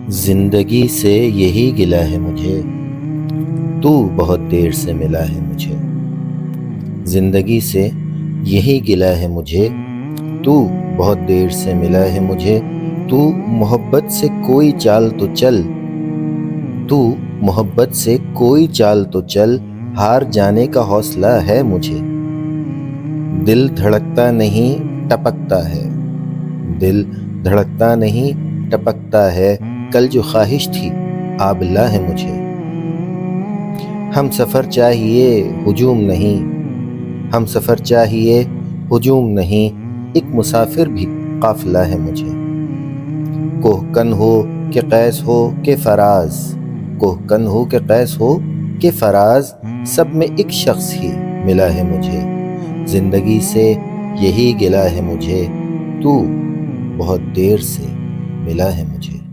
زندگی سے یہی گلہ ہے مجھے، تو بہت دیر سے ملا ہے مجھے۔ زندگی سے یہی گلہ ہے مجھے، تو بہت دیر سے ملا ہے مجھے۔ تو محبت سے کوئی چال تو چل، تو محبت سے کوئی چال تو چل، ہار جانے کا حوصلہ ہے مجھے۔ دل دھڑکتا نہیں ٹپکتا ہے، دل دھڑکتا نہیں ٹپکتا ہے، کل جو خواہش تھی آبلہ ہے مجھے۔ ہم سفر چاہیے ہجوم نہیں، ہم سفر چاہیے ہجوم نہیں، ایک مسافر بھی قافلہ ہے مجھے۔ کوہکن ہو کہ قیس ہو کہ فراز، کوہکن ہو کہ قیس ہو کہ فراز، سب میں ایک شخص ہی ملا ہے مجھے۔ زندگی سے یہی گلہ ہے مجھے، تو بہت دیر سے ملا ہے مجھے۔